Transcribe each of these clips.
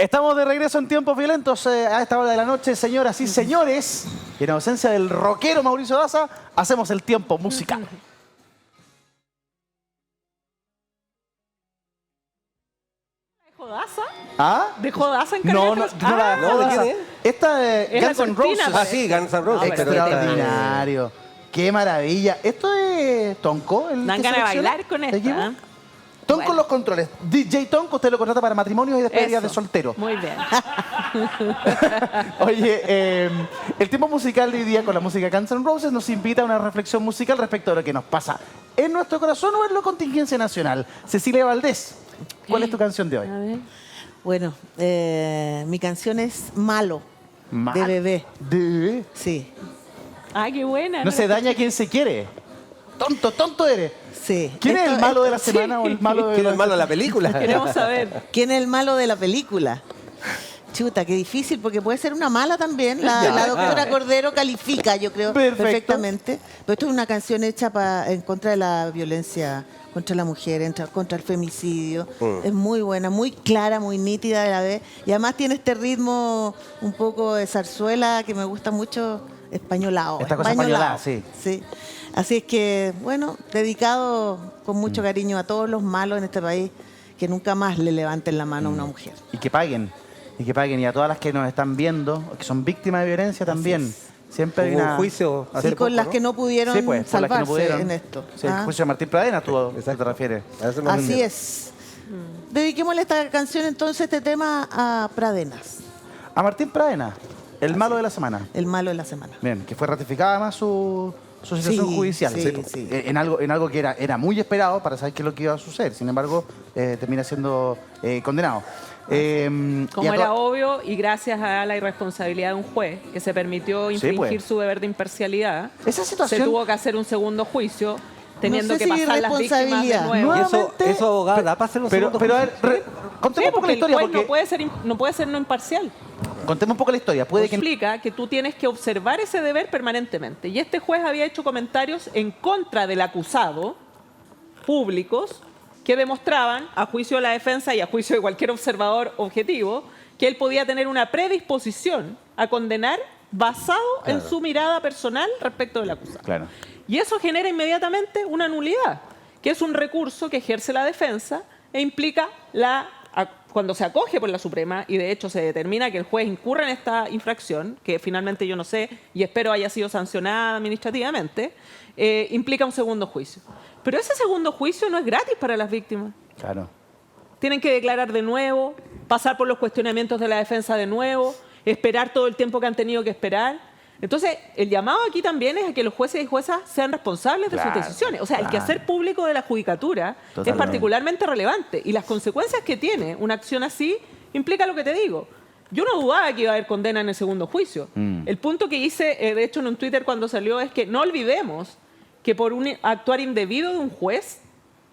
Estamos de regreso en Tiempos Violentos a esta hora de la noche, señoras y señores. Y en ausencia del rockero Mauricio Daza, hacemos el tiempo musical. ¿Dejó Daza? ¿Ah? ¿Dejó Daza en No, Carlitos? no la Ah, dejó Daza. Esta Es la Guns N' cortina, Roses. pues. Ah, sí, Guns N' Roses. pero Extraordinario. Qué maravilla. ¿Esto es Tonko? Dan ganas de bailar con ¿El equipo? esta. ¿Eh? Tonko Bueno. los controles. DJ Tonko, usted lo contrata para matrimonios y despedidas de Eso. soltero. Muy bien. Oye, el tiempo musical de hoy día con la música Guns N' Roses nos invita a una reflexión musical respecto a lo que nos pasa en nuestro corazón o en la contingencia nacional. Cecilia Valdés, ¿cuál es tu canción de hoy? A ver. Bueno, mi canción es Malo, Mal. de Bebé. De... Sí, Ah, qué buena. No se daña quien se quiere. Tonto, tonto eres. sí. ¿Quién es el malo de la sí. semana o el malo de ¿Quién es la... el malo de la película? Queremos saber. ¿Quién es el malo de la película? Chuta, qué difícil, porque puede ser una mala también. La doctora Cordero califica, yo creo, Perfecto. perfectamente. Pero esto es una canción hecha en contra de la violencia contra la mujer, contra el femicidio. Es muy buena, muy clara, muy nítida a la vez. Y además tiene este ritmo un poco de zarzuela que me gusta mucho, españolado. Esta cosa españolada, sí. Sí. Así es que, bueno, dedicado con mucho cariño a todos los malos en este país, que nunca más le levanten la mano a una mujer. Y que paguen. Y que paguen. Y a todas las que nos están viendo, que son víctimas de violencia también. Siempre hay Hubo una... un juicio hace Y con poco, las ¿no? que no pudieron Sí, pues, por las que no salvarse pudieron. en esto. Sí, el ¿Ah? juicio de Martín Pradena, tú te refieres. A eso me Así refiero. es. Dediquémosle esta canción, entonces, este tema a Pradenas, A Martín Pradena, el malo de la semana. el malo de la semana. Bien, que fue ratificada más su situación Sí, judicial. sí, sí. En algo que era muy esperado para saber qué es lo que iba a suceder. Sin embargo, termina siendo condenado. Y Como a era to- obvio, y gracias a la irresponsabilidad de un juez que se permitió Sí, infringir pues. su deber de imparcialidad, Esa situación... se tuvo que hacer un segundo juicio, teniendo No sé que si pasar las víctimas de irresponsabilidad. nuevo. ¿Y eso, Nuevamente- abogada, da para hacer un Pero segundo a ver, juicio? contemos un poco la porque el historia. juez Porque, no puede ser no imparcial. contemos un poco la historia. Puede que... Explica que tú tienes que observar ese deber permanentemente. Y este juez había hecho comentarios en contra del acusado, públicos, que demostraban, a juicio de la defensa y a juicio de cualquier observador objetivo, que él podía tener una predisposición a condenar basado en su mirada personal respecto del acusado. Claro. Y eso genera inmediatamente una nulidad, que es un recurso que ejerce la defensa e implica cuando se acoge por la Suprema y de hecho se determina que el juez incurre en esta infracción, que finalmente yo no sé y espero haya sido sancionada administrativamente, implica un segundo juicio. Pero ese segundo juicio no es gratis para las víctimas. Claro. Tienen que declarar de nuevo, pasar por los cuestionamientos de la defensa de nuevo, esperar todo el tiempo que han tenido que esperar. Entonces, el llamado aquí también es a que los jueces y juezas sean responsables de Claro, sus decisiones. O sea, el claro. quehacer público de la judicatura es Totalmente. particularmente relevante. Y las consecuencias que tiene una acción así implica lo que te digo. Yo no dudaba que iba a haber condena en el segundo juicio. El punto que hice, de hecho, en un Twitter cuando salió es que no olvidemos que por un actuar indebido de un juez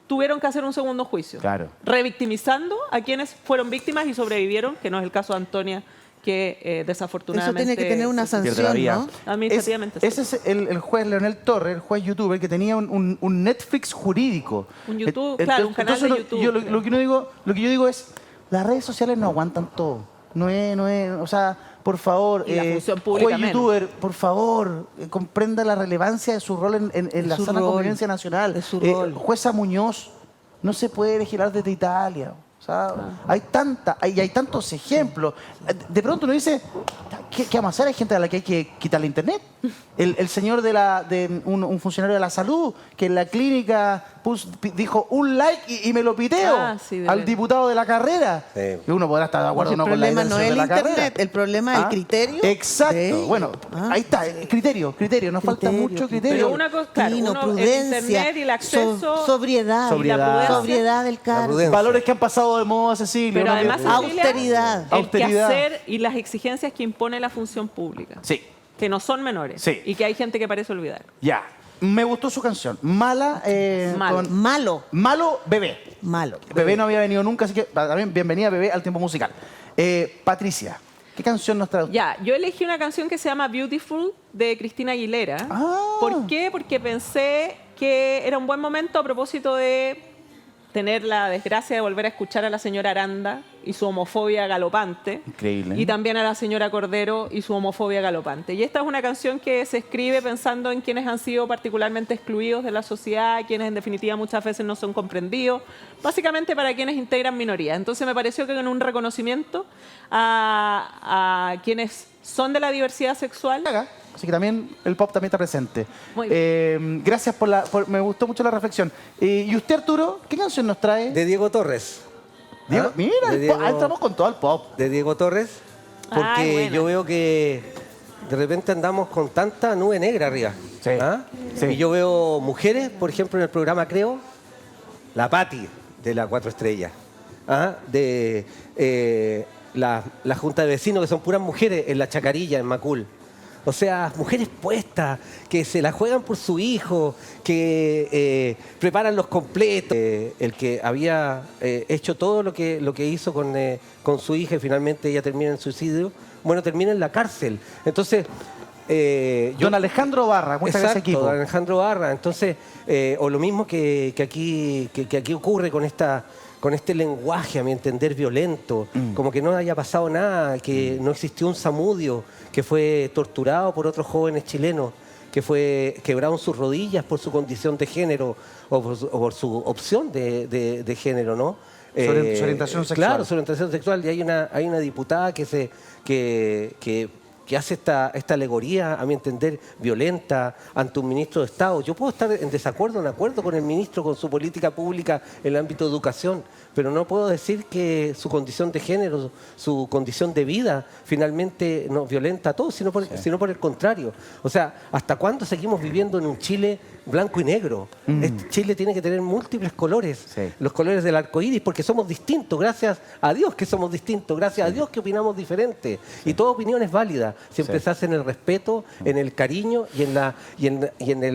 tuvieron que hacer un segundo juicio. Claro. Revictimizando a quienes fueron víctimas y sobrevivieron, que no es el caso de Antonia, que Eso desafortunadamente... tiene que tener una Pierde la sanción, vida. ¿no? Administrativamente, Ese es el juez Leonel Torres, el juez youtuber, que tenía un Netflix jurídico. Un YouTube, claro, un canal de Entonces, YouTube, Yo, creo. lo que yo digo es, las redes sociales no aguantan todo. No es, o sea, por favor, Y la función pública juez menos. youtuber, por favor, comprenda la relevancia de su rol en la su sana rol, convivencia nacional. de su rol. Jueza Muñoz no se puede legislar desde Italia. O sea, hay tantos ejemplos. De pronto uno dice, ¿qué vamos a hacer? Hay gente a la que hay que quitarle internet. El señor un funcionario de la salud que en la clínica dijo un like y me lo piteo Ah, sí, de al veras. diputado de la carrera. Sí. Y uno podrá estar de acuerdo o El no con la problema no intención es de el la internet, carrera. el problema es el criterio. Exacto. Sí. Bueno, Ah. ahí está, el criterio. Nos falta Criterio, mucho criterio. criterio. Pero una cosa, claro, Tino, uno, el prudencia, internet y el acceso... sobriedad, Sobriedad. y la prudencia, sobriedad del cargo, prudencia. Valores que han pasado de moda, Cecilia. pero ¿no? además, Cecilia, austeridad. el Austeridad. quehacer y las exigencias que impone la función pública, Sí, que no son menores Sí. y que hay gente que parece olvidar. ya. Me gustó su canción. Mala. Malo. con- malo, Bebé. malo. Bebé no había venido nunca, así que también bienvenida, Bebé, al tiempo musical. Patricia, ¿qué canción nos trae? Ya, yo elegí una canción que se llama Beautiful de Cristina Aguilera. Ah. ¿Por qué? Porque pensé que era un buen momento a propósito de tener la desgracia de volver a escuchar a la señora Aranda y su homofobia galopante. Increíble. Y también a la señora Cordero y su homofobia galopante. Y esta es una canción que se escribe pensando en quienes han sido particularmente excluidos de la sociedad, quienes en definitiva muchas veces no son comprendidos, básicamente para quienes integran minorías. Entonces me pareció que en un reconocimiento a quienes son de la diversidad sexual. Así que también el pop también está presente. Muy Gracias me gustó mucho la reflexión. ¿Y usted, Arturo, qué canción nos trae? De Diego Torres. Diego, ¿Ah? mira, De Diego- estamos con todo el pop. De Diego Torres. Porque Ay, buena. yo veo que de repente andamos con tanta nube negra arriba. Sí, ¿Ah? sí. Y yo veo mujeres, por ejemplo, en el programa Creo, la Patti de la 4 Estrellas. ¿Ah? De la Junta de Vecinos, que son puras mujeres en la Chacarilla, en Macul. O sea, mujeres puestas, que se la juegan por su hijo, que preparan los completos. El que había hecho todo lo que hizo con su hija y finalmente ella termina en suicidio, bueno, termina en la cárcel. Entonces, Don Alejandro Barra, muchas gracias, exacto, equipo. don Alejandro Barra. Entonces, o lo mismo que aquí ocurre con este lenguaje, a mi entender, violento, como que no haya pasado nada, que no existió un Zamudio que fue torturado por otros jóvenes chilenos, que fue quebrado en sus rodillas por su condición de género o por su opción de género, ¿no? Su orientación sexual. Claro, su orientación sexual. Y hay una diputada que hace esta alegoría, a mi entender, violenta ante un ministro de Estado. Yo puedo estar en desacuerdo, en acuerdo con el ministro, con su política pública en el ámbito de educación, pero no puedo decir que su condición de género, su condición de vida, finalmente nos violenta a todos, sino por el contrario. O sea, ¿hasta cuándo seguimos viviendo en un Chile blanco y negro? Este Chile tiene que tener múltiples colores, Sí. los colores del arco iris, porque somos distintos, gracias a Dios que somos distintos, gracias a Dios que opinamos diferente. Y toda opinión es válida, siempre Sí. se hace en el respeto, en el cariño y en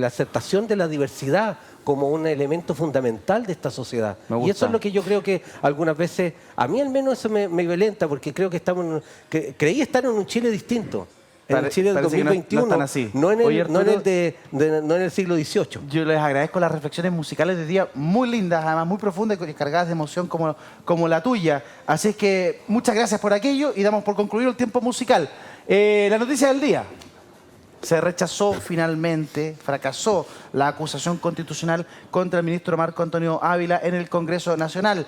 la aceptación de la diversidad como un elemento fundamental de esta sociedad. Me Y gusta. eso es lo que yo creo que algunas veces, a mí al menos eso me violenta, porque creo que creí estar en un Chile distinto. En el Chile del Parece que no 2021, están así. no en el, Oye, no en el Arturo, no en el siglo XVIII. yo les agradezco las reflexiones musicales de día, muy lindas, además muy profundas y cargadas de emoción como la tuya. Así es que muchas gracias por aquello y damos por concluido el tiempo musical. La noticia del día. Se rechazó finalmente, fracasó la acusación constitucional contra el ministro Marco Antonio Ávila en el Congreso Nacional.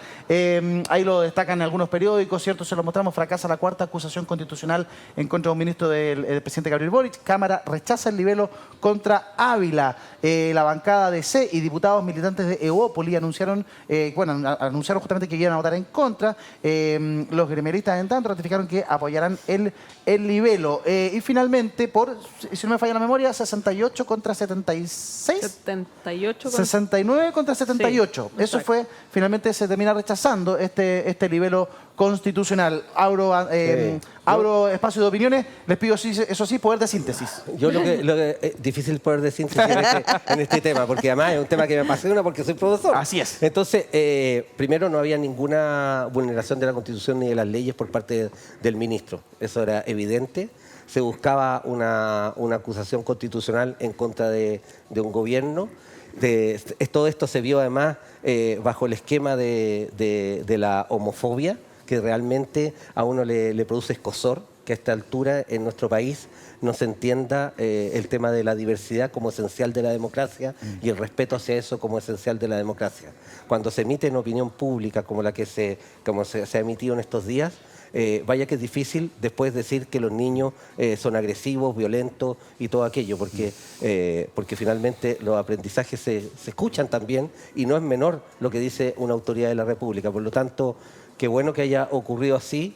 Ahí lo destacan algunos periódicos, ¿cierto? Se lo mostramos. Fracasa la cuarta acusación constitucional en contra de un ministro del presidente Gabriel Boric. Cámara rechaza el libelo contra Ávila. La bancada de C y diputados militantes de Evópoli anunciaron justamente que iban a votar en contra. Los gremialistas, en tanto, ratificaron que apoyarán el libelo. Y finalmente, si no me falla la memoria, 68 contra 76. 78 con... 69 contra 78. Sí, Eso exacto. fue, finalmente se termina rechazando este libelo constitucional. Abro espacio de opiniones. Les pido, eso sí, poder de síntesis. Yo difícil poder de síntesis en este tema, porque además es un tema que me apasiona porque soy profesor. Así es. Entonces, primero no había ninguna vulneración de la Constitución ni de las leyes por parte del ministro. Eso era evidente. Se buscaba una acusación constitucional en contra de un gobierno. Todo esto se vio además bajo el esquema de la homofobia, que realmente a uno le produce escozor que a esta altura en nuestro país no se entienda el tema de la diversidad como esencial de la democracia y el respeto hacia eso como esencial de la democracia. Cuando se emite en opinión pública como la que se ha emitido en estos días, vaya que es difícil después decir que los niños son agresivos, violentos y todo aquello, porque finalmente los aprendizajes se escuchan también y no es menor lo que dice una autoridad de la República. Por lo tanto, qué bueno que haya ocurrido así.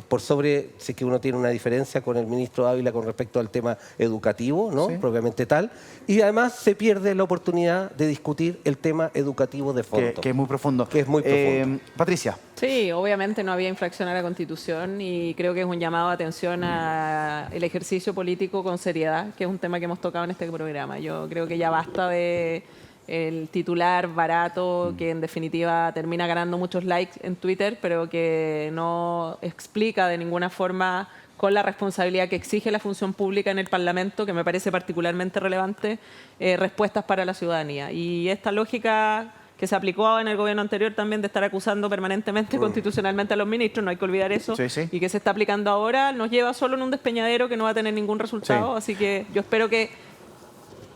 Por sobre, si es que uno tiene una diferencia con el ministro Ávila con respecto al tema educativo, ¿no? Sí. Propiamente tal, y además se pierde la oportunidad de discutir el tema educativo de fondo. Que es muy profundo. Que es muy profundo. Patricia. Sí, obviamente no había infracción a la Constitución y creo que es un llamado de atención al ejercicio político con seriedad, que es un tema que hemos tocado en este programa. Yo creo que ya basta de el titular barato que en definitiva termina ganando muchos likes en Twitter, pero que no explica de ninguna forma con la responsabilidad que exige la función pública en el Parlamento, que me parece particularmente relevante, respuestas para la ciudadanía. Y esta lógica que se aplicó en el gobierno anterior también de estar acusando permanentemente constitucionalmente a los ministros, no hay que olvidar eso, Sí, sí. y que se está aplicando ahora, nos lleva solo en un despeñadero que no va a tener ningún resultado, Sí. así que yo espero que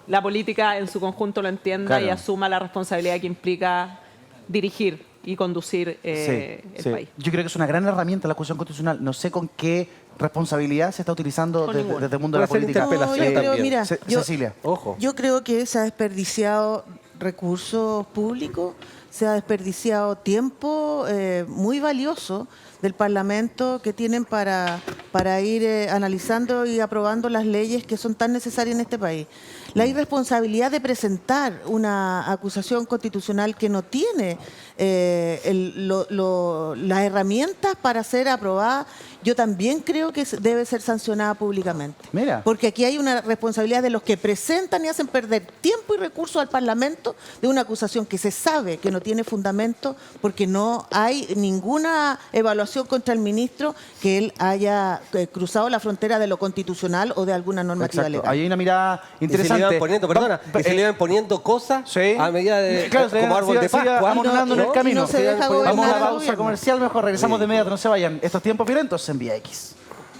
la política en su conjunto lo entienda Claro. y asuma la responsabilidad que implica dirigir y conducir el país. Yo creo que es una gran herramienta la acusación constitucional. No sé con qué responsabilidad se está utilizando Con desde, ninguna. desde el mundo de la Puede ser política. interpelación yo creo, también. mira, Cecilia. Ojo. Yo creo que se ha desperdiciado recursos públicos, se ha desperdiciado tiempo muy valioso del Parlamento que tienen para ir analizando y aprobando las leyes que son tan necesarias en este país. La irresponsabilidad de presentar una acusación constitucional que no tiene las herramientas para ser aprobada, yo también creo que debe ser sancionada públicamente. Mira. Porque aquí hay una responsabilidad de los que presentan y hacen perder tiempo y recursos al Parlamento de una acusación que se sabe que no tiene fundamento porque no hay ninguna evaluación contra el ministro que él haya cruzado la frontera de lo constitucional o de alguna normativa Exacto. legal. Ahí hay una mirada Y se le interesante. iban poniendo, perdona, y se le iban poniendo cosas Sí. a medida de Claro, como árbol de se iba Pascua. amontonando en el y no camino. se deja Vamos a gobernar la al pausa gobierno. comercial, mejor regresamos de inmediato, no se vayan. Estos tiempos violentos en Vía X.